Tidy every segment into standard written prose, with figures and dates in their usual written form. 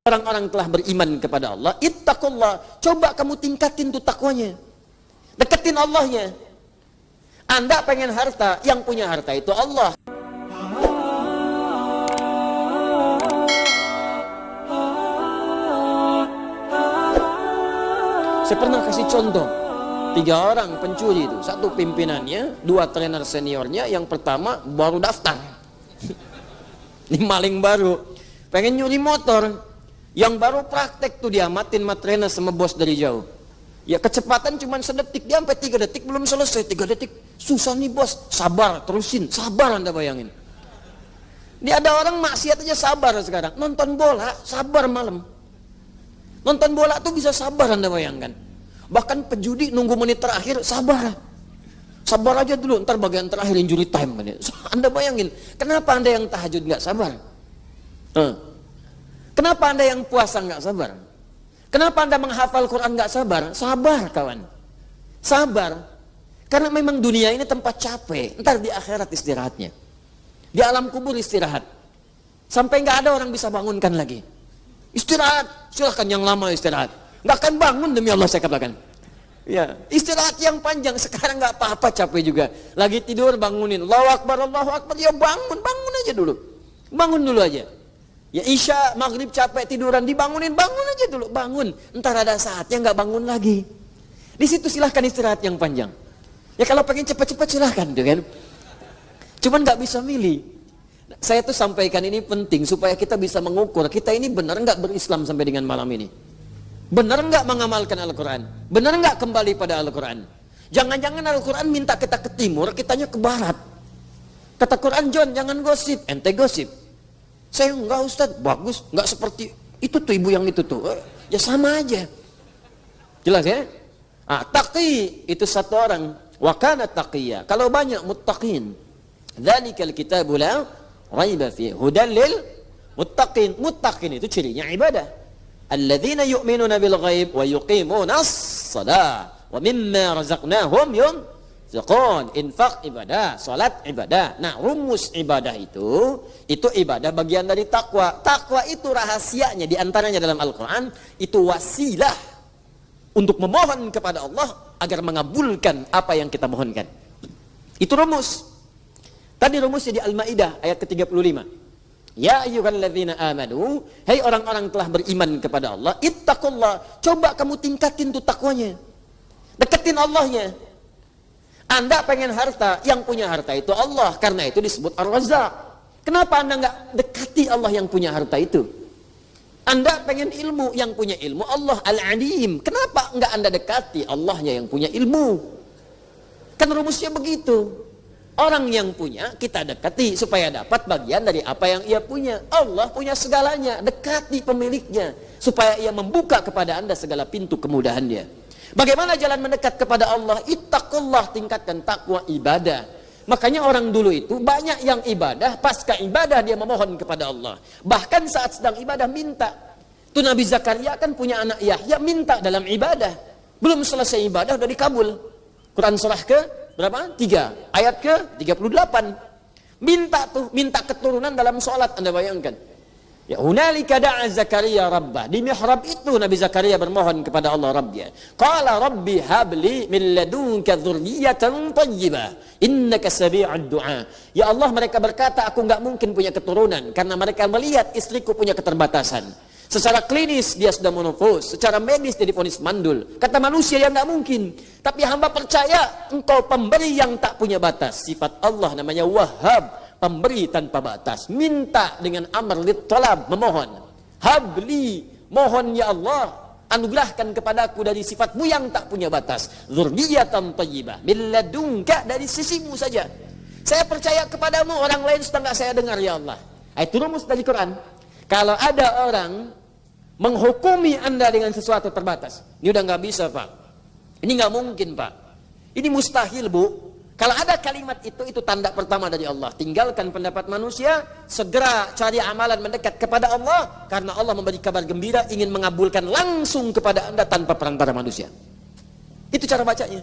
Orang-orang telah beriman kepada Allah, ittaqullah, coba kamu tingkatin tuh takwanya, deketin Allahnya. Anda pengen harta, yang punya harta itu Allah. Saya pernah kasih contoh 3 orang pencuri itu, 1 pimpinannya, 2 trainer seniornya. Yang pertama baru daftar ini maling baru, pengen nyuri motor. Yang baru praktek tuh diamatin sama trainer sama bos dari jauh. Ya kecepatan cuma sedetik, dia sampai 3 detik belum selesai. 3 detik, susah nih bos, sabar, terusin, sabar. Anda bayangin. Dia ada orang maksiat aja sabar sekarang. Nonton bola, sabar malam. Nonton bola tuh bisa sabar, Anda bayangkan. Bahkan pejudi nunggu menit terakhir, sabar. Sabar aja dulu, ntar bagian terakhir injury time. Anda bayangin, kenapa Anda yang tahajud nggak sabar? Kenapa Anda yang puasa nggak sabar? Kenapa Anda menghafal Quran nggak sabar? Sabar kawan, sabar. Karena memang dunia ini tempat capek. Ntar di akhirat istirahatnya, di alam kubur istirahat. Sampai nggak ada orang bisa bangunkan lagi. Istirahat, silahkan yang lama istirahat. Nggak akan bangun demi Allah saya katakan. Ya, istirahat yang panjang. Sekarang nggak apa-apa, capek juga. Lagi tidur bangunin, Allahu Akbar, Allahu Akbar. Ya bangun aja dulu. Bangun dulu aja. Ya isya, maghrib capek tiduran, dibangunin, bangun aja dulu, bangun. Ntar ada saatnya nggak bangun lagi. Di situ silahkan istirahat yang panjang. Ya kalau pengen cepat-cepat silahkan, tuh kan. Cuman nggak bisa milih. Saya tuh sampaikan ini penting supaya kita bisa mengukur kita ini benar nggak berislam sampai dengan malam ini. Benar nggak mengamalkan Al-Quran? Benar nggak kembali pada Al-Quran? Jangan-jangan Al-Quran minta kita ke timur, kitanya ke barat. Kata Quran, John, jangan gosip, ente gosip. Saya enggak Ustaz, bagus, enggak seperti itu tuh ibu yang itu tuh. Ya sama aja. Jelas ya? Taqi itu 1 orang, wa kana taqiyya. Kalau banyak muttaqin. Dzalikal kitabu la raiba fihi hudal lil muttaqin. Muttaqin itu cirinya ibadah. Alladzina yu'minuna bil ghaib wa yuqimunas shalah wa mimma razaqnahum yunfiqun. Infak ibadah, salat ibadah. Nah, rumus ibadah itu ibadah bagian dari takwa. Takwa itu rahasianya diantaranya dalam Al-Quran, itu wasilah untuk memohon kepada Allah agar mengabulkan apa yang kita mohonkan. Itu rumus. Tadi rumusnya di Al-Maidah ayat ke-35. Ya ayyuhalladzina amanu, hai orang-orang telah beriman kepada Allah, ittaqullah, coba kamu tingkatin tuh takwanya. Deketin Allahnya. Anda pengen harta, yang punya harta itu Allah, karena itu disebut Ar-Razzaq. Kenapa Anda nggak dekati Allah yang punya harta itu? Anda pengen ilmu, yang punya ilmu Allah Al-Alim. Kenapa nggak Anda dekati Allahnya yang punya ilmu? Kan rumusnya begitu. Orang yang punya kita dekati supaya dapat bagian dari apa yang ia punya. Allah punya segalanya, dekati pemiliknya supaya ia membuka kepada Anda segala pintu kemudahan dia. Bagaimana jalan mendekat kepada Allah? Ittaqullah, tingkatkan takwa ibadah. Makanya orang dulu itu banyak yang ibadah, pasca ibadah dia memohon kepada Allah. Bahkan saat sedang ibadah minta. Itu Nabi Zakaria kan punya anak Yahya, minta dalam ibadah. Belum selesai ibadah udah dikabul. Quran surah ke berapa? 3, ayat ke 38. Minta tuh, minta keturunan dalam sholat, Anda bayangkan. Ya hunalika da'a Zakaria rabbah. Di mihrab itu Nabi Zakaria bermohon kepada Allah Rabbnya. Qala rabbi habli min ladunka dzurriyyatan thayyibah innaka sami'ud du'a. Ya Allah, mereka berkata aku enggak mungkin punya keturunan karena mereka melihat istriku punya keterbatasan. Secara klinis dia sudah menopause, secara medis dia divonis mandul. Kata manusia yang enggak mungkin. Tapi hamba percaya engkau pemberi yang tak punya batas. Sifat Allah namanya Wahhab, pemberi tanpa batas. Minta dengan amr lit talab, memohon. Habli, mohon ya Allah, anugerahkan kepadaku dari sifatmu yang tak punya batas. Dzurriyyatan thayyibah min ladunka, dari sisimu saja. Saya percaya kepadamu, orang lain sudah enggak saya dengar ya Allah. Itu rumus dari Quran. Kalau ada orang menghukumi Anda dengan sesuatu terbatas, ini udah nggak bisa Pak, ini nggak mungkin Pak, ini mustahil Bu. Kalau ada kalimat itu tanda pertama dari Allah. Tinggalkan pendapat manusia, segera cari amalan mendekat kepada Allah, karena Allah memberi kabar gembira ingin mengabulkan langsung kepada Anda tanpa perantara manusia. Itu cara bacanya.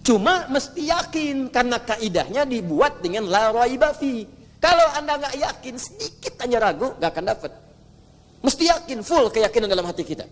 Cuma mesti yakin, karena kaidahnya dibuat dengan la raiba fi. Kalau Anda nggak yakin, sedikit hanya ragu, nggak akan dapat. Mesti yakin, full keyakinan dalam hati kita.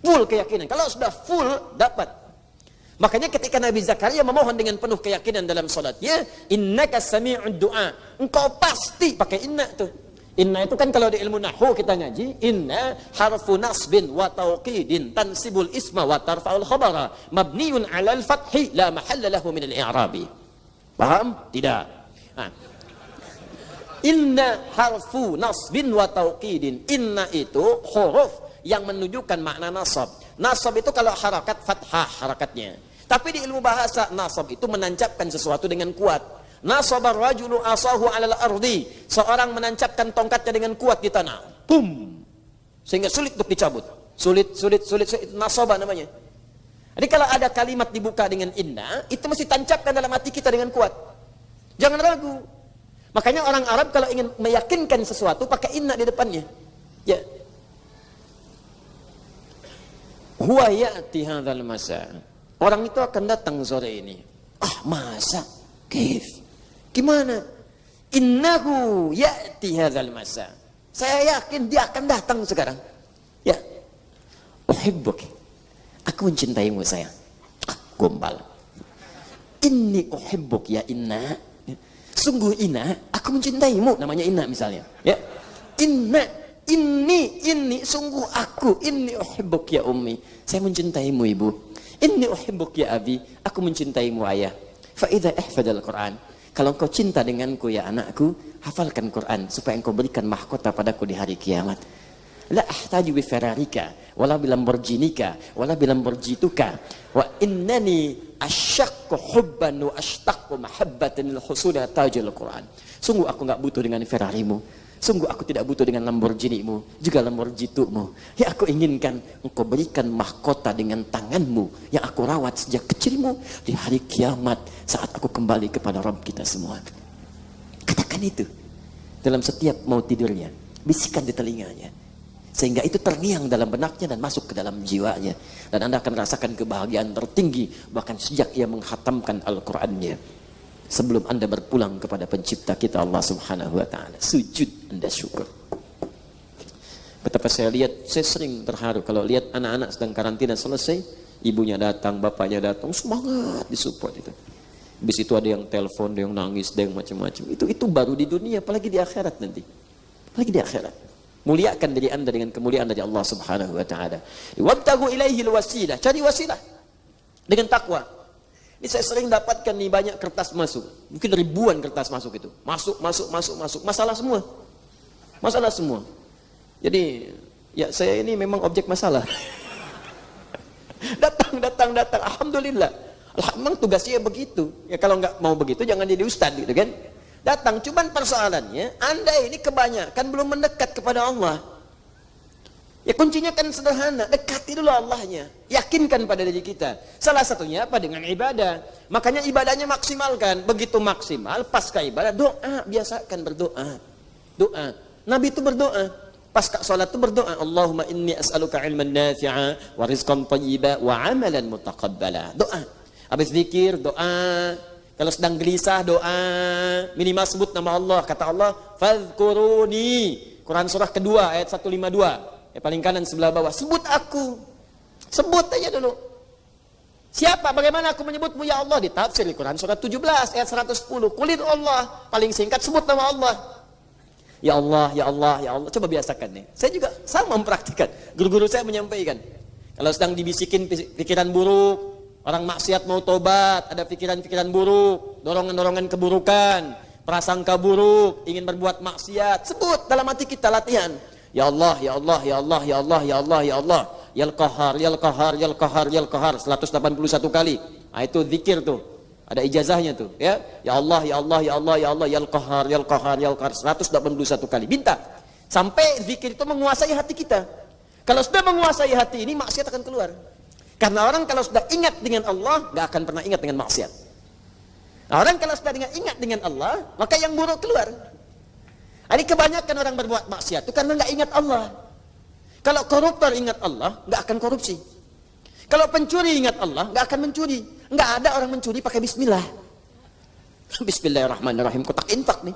Full keyakinan. Kalau sudah full, dapat. Makanya ketika Nabi Zakaria memohon dengan penuh keyakinan dalam salatnya, innaka sami'ud du'a. Engkau pasti pakai inna tuh. Inna itu kan kalau di ilmu nahwu kita ngaji, inna harfu nasbin wa tauqidin tansibul isma wa tarfa'ul khabara mabniun 'alal fathi la mahalla lahu min al-i'rabi. Paham? Tidak. Nah. Inna harfu nasbin wa tauqidin. Inna itu huruf yang menunjukkan makna nasab. Nasab itu kalau harakat fathah harakatnya. Tapi di ilmu bahasa nasab itu menancapkan sesuatu dengan kuat. Nasabar rajulu asahu 'alal ardi. Seorang menancapkan tongkatnya dengan kuat di tanah. Bum. Sehingga sulit untuk dicabut. Sulit. Nasaba namanya. Jadi kalau ada kalimat dibuka dengan inna, itu mesti tancapkan dalam hati kita dengan kuat. Jangan ragu. Makanya orang Arab kalau ingin meyakinkan sesuatu pakai inna di depannya. Ya. Huwa ya'ti hadzal masa. Orang itu akan datang sore ini. Ah, masa? Kif? Gimana? Innahu ya'ti hadzal masa. Saya yakin dia akan datang sekarang. Ya. Uhibbuk. Aku mencintaimu sayang. Ah, gombal. Inni uhibbuk ya inna. Sungguh Inna, aku mencintaimu. Namanya Inna misalnya. Ya. Inna, ini, sungguh aku. Inni uhibbuk ya ummi. Saya mencintaimu ibu. Inni uhibbuk ya abi. Aku mencintaimu ayah. Fa'idha ihfadal Quran. Kalau engkau cinta denganku ya anakku, hafalkan Quran supaya engkau berikan mahkota padaku di hari kiamat. La ahtaju bi Ferrarika wala bi Lamborghinika wala bi Lamborghituka wa innani asyaqqu hubban wa ashtaqu mahabbatan lil husuli tajil Quran. Sungguh aku enggak butuh dengan Ferrarimu, sungguh aku tidak butuh dengan Lamborghinimu, juga Lamborghitumu. Yang aku inginkan engkau berikan mahkota dengan tanganmu yang aku rawat sejak kecilmu di hari kiamat saat aku kembali kepada Rabb kita semua. Katakan itu dalam setiap mau tidurnya, bisikan di telinganya. Sehingga itu terngiang dalam benaknya dan masuk ke dalam jiwanya. Dan Anda akan merasakan kebahagiaan tertinggi bahkan sejak ia menghatamkan Al-Qur'annya. Sebelum Anda berpulang kepada pencipta kita Allah Subhanahu wa taala. Sujud Anda syukur. Betapa saya lihat, saya sering terharu kalau lihat anak-anak sedang karantina selesai, ibunya datang, bapaknya datang, semangat disupport itu. Habis itu ada yang telepon, ada yang nangis, ada yang macam-macam. Itu baru di dunia, apalagi di akhirat nanti. Apalagi di akhirat. Muliakan diri Anda dengan kemuliaan dari Allah Subhanahu wa taala. Wabtaghu ilaihil wasilah, cari wasilah dengan takwa. Ini saya sering dapatkan nih banyak kertas masuk. Mungkin ribuan kertas masuk itu. Masuk. Masalah semua. Masalah semua. Jadi, ya saya ini memang objek masalah. datang. Alhamdulillah. Memang tugasnya begitu. Ya kalau nggak mau begitu jangan jadi ustadz gitu kan. Datang, cuman persoalannya Anda ini kebanyakan belum mendekat kepada Allah. Ya kuncinya kan sederhana, dekati dulu Allahnya, yakinkan pada diri kita. Salah satunya apa? Dengan ibadah. Makanya ibadahnya maksimalkan. Begitu maksimal, pasca ibadah doa, biasakan berdoa. Doa. Nabi itu berdoa. Pasca sholat itu berdoa. Allahumma inni as'aluka ilman nafi'a wa rizqan thayyiba wa amalan mutaqabbala. Doa. Habis zikir, doa. Kalau sedang gelisah, doa. Minimal sebut nama Allah. Kata Allah, fadhkuruni. Quran surah kedua, ayat 152. Paling kanan sebelah bawah. Sebut aku. Sebut aja dulu. Siapa? Bagaimana aku menyebutmu ya Allah? Ditafsir di Quran surah 17, ayat 110. Kulit Allah. Paling singkat, sebut nama Allah. Ya Allah, ya Allah, ya Allah. Coba biasakan nih. Saya juga sama mempraktikkan. Guru-guru saya menyampaikan. Kalau sedang dibisikin pikiran buruk, orang maksiat mau tobat, ada pikiran-pikiran buruk, dorongan-dorongan keburukan, prasangka buruk, ingin berbuat maksiat, sebut dalam hati kita, latihan. Ya Allah, ya Allah, ya Allah, ya Allah, ya Allah, ya Allah, Yal Qahar, Yal Qahar, Yal Qahar, Yal Qahar, 181 kali. Nah, itu zikir tuh, ada ijazahnya tuh, ya. Ya Allah, ya Allah, ya Allah, ya Allah, Yal Qahar, Yal Qahar, Yal Qahar, 181 kali. Minta sampai zikir itu menguasai hati kita. Kalau sudah menguasai hati ini, maksiat akan keluar. Karena orang kalau sudah ingat dengan Allah, gak akan pernah ingat dengan maksiat. Nah, orang kalau sudah ingat dengan Allah, maka yang buruk keluar. Ini kebanyakan orang berbuat maksiat itu karena gak ingat Allah. Kalau koruptor ingat Allah, gak akan korupsi. Kalau pencuri ingat Allah, gak akan mencuri. Gak ada orang mencuri pakai bismillah. Bismillahirrahmanirrahim, kotak infak nih.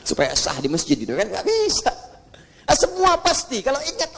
Supaya sah di masjid itu kan, gak bisa. Semua pasti. Kalau ingat